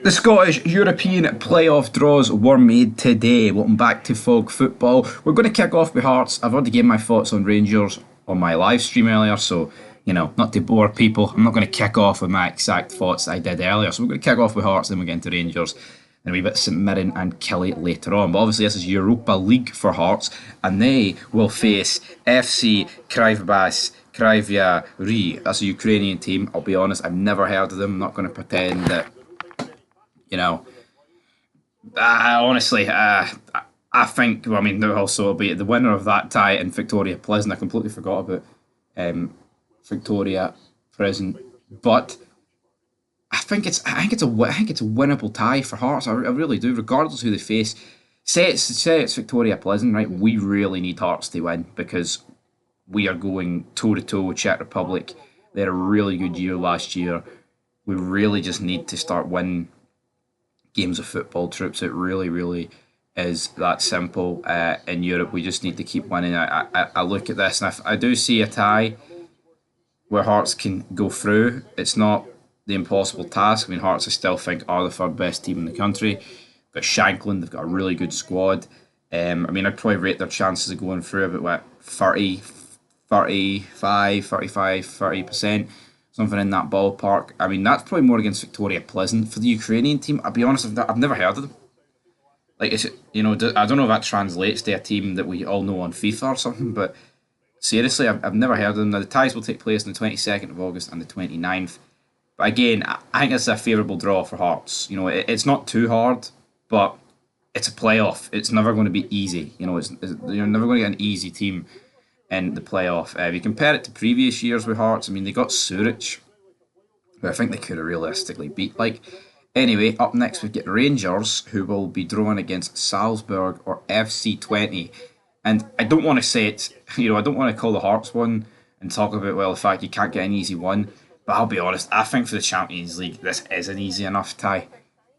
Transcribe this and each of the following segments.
The Scottish European playoff draws were made today. Welcome back to Fog Football. We're going to kick off with Hearts. I've already given my thoughts on Rangers on my live stream earlier, so, not to bore people, I'm not going to kick off with my exact thoughts I did earlier. So we're going to kick off with Hearts, then we'll get into Rangers, and a wee bit of St Mirren and Killie later on. But obviously this is Europa League for Hearts, and they will face FC Kryvya. That's a Ukrainian team. I'll be honest, I've never heard of them. I'm not going to pretend that honestly, I think. Well, I mean, also it'll be the winner of that tie in Victoria Pleasant. I completely forgot about Victoria Pleasant, but I think it's a winnable tie for Hearts. I really do, regardless of who they face. Say it's Victoria Pleasant, right? We really need Hearts to win because we are going toe to toe with Czech Republic. They had a really good year last year. We really just need to start winning games of football, troops. It really, really is that simple. In Europe, we just need to keep winning. I look at this and I do see a tie where Hearts can go through. It's not the impossible task. I mean, Hearts I still think are the third best team in the country. They've got Shankland, they've got a really good squad. I'd probably rate their chances of going through about 30%, something in that ballpark. I mean, that's probably more against Victoria Pleasant. For the Ukrainian team, I'll be honest, I've never heard of them. Like, I don't know if that translates to a team that we all know on FIFA or something, but seriously, I've never heard of them. Now, the ties will take place on the 22nd of August and the 29th. But again, I think it's a favourable draw for Hearts. It's not too hard, but it's a playoff. It's never going to be easy. You're never going to get an easy team in the playoff. If you compare it to previous years with Hearts, I mean, they got Zurich, who I think they could have realistically beat. Anyway, up next we get Rangers, who will be drawing against Salzburg or FC Twente. And I don't want to say it, I don't want to call the Hearts one and talk about, the fact you can't get an easy one. But I'll be honest, I think for the Champions League, this is an easy enough tie.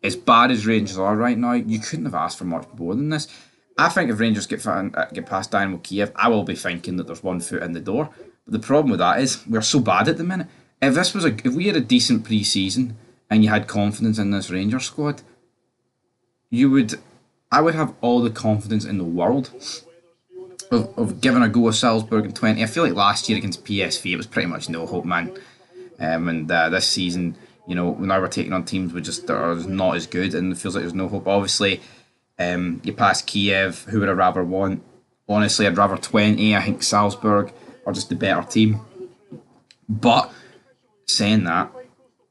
As bad as Rangers are right now, you couldn't have asked for much more than this. I think if Rangers get past Dynamo Kiev, I will be thinking that there's one foot in the door. But the problem with that is we're so bad at the minute. If we had a decent pre-season and you had confidence in this Rangers squad, I would have all the confidence in the world of giving a go of Salzburg in 20. I feel like last year against PSV it was pretty much no hope, man. This season, now we're taking on teams that are not as good, and it feels like there's no hope. Obviously, you pass Kiev. Who would I rather want? Honestly, I'd rather Twente. I think Salzburg are just the better team. But saying that,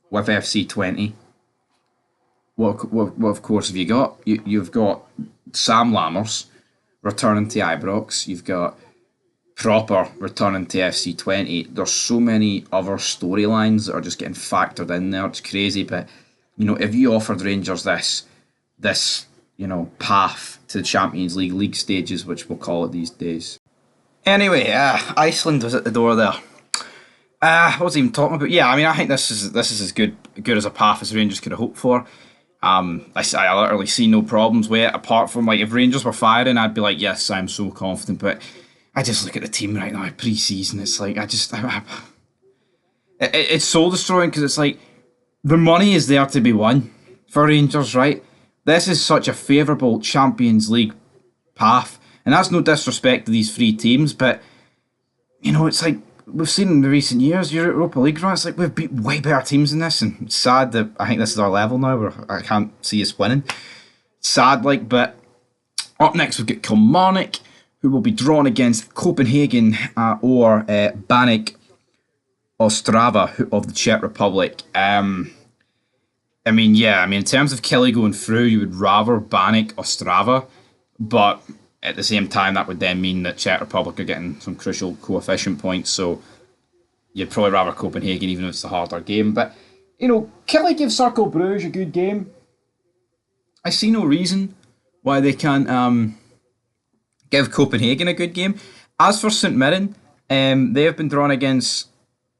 with FC Twente, what of course have you got? You've got Sam Lammers returning to Ibrox. You've got Proper returning to FC Twente. There's so many other storylines that are just getting factored in there. It's crazy, but if you offered Rangers this path to the Champions League stages, which we'll call it these days. Anyway, Iceland was at the door there. What was I even talking about? Yeah, I mean, I think this is as good as a path as Rangers could have hoped for. I literally see no problems with it, apart from if Rangers were firing, I'd be like, yes, I'm so confident. But I just look at the team right now, pre-season. It's like it's soul destroying because it's like the money is there to be won for Rangers, right? This is such a favourable Champions League path, and that's no disrespect to these three teams, but it's like we've seen in the recent years, Europa League run. It's like we've beat way better teams than this, and it's sad that I think this is our level now where I can't see us winning. It's sad, but up next we've got Kilmarnock, who will be drawn against Copenhagen or Banik Ostrava of the Czech Republic. In terms of Killie going through, you would rather Banik Ostrava, but at the same time, that would then mean that Czech Republic are getting some crucial coefficient points, so you'd probably rather Copenhagen, even if it's a harder game. But, Killie gives Cercle Bruges a good game. I see no reason why they can't give Copenhagen a good game. As for St Mirren, they have been drawn against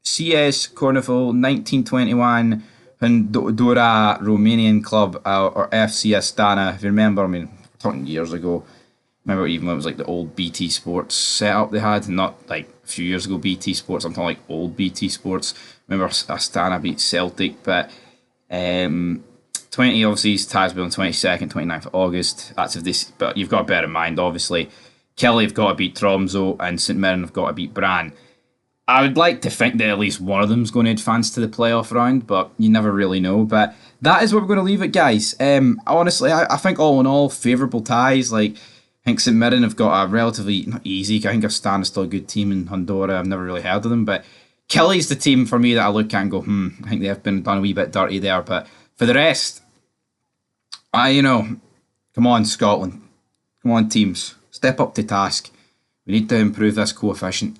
CS Cornwall 1921 Hundora Romanian club or FC Astana. If you remember, we're talking years ago. Remember even when it was the old BT Sports setup they had, not a few years ago BT Sports, I'm talking old BT Sports. Remember Astana beat Celtic, but 20 Twente obviously is Tasby on 22nd, 29th of August. That's if this, but you've got to bear in mind, obviously, Killie have got to beat Tromso and St Mirren have got to beat Brann. I would like to think that at least one of them's going to advance to the playoff round, but you never really know. But that is what we're going to leave it, guys. Honestly, I think all in all, favourable ties. Like, I think St Mirren have got a relatively, not easy, I think Astana is still a good team in Honduras. I've never really heard of them, but Killie's the team for me that I look at and go, I think they have been done a wee bit dirty there. But for the rest, come on, Scotland. Come on, teams. Step up to task. We need to improve this coefficient.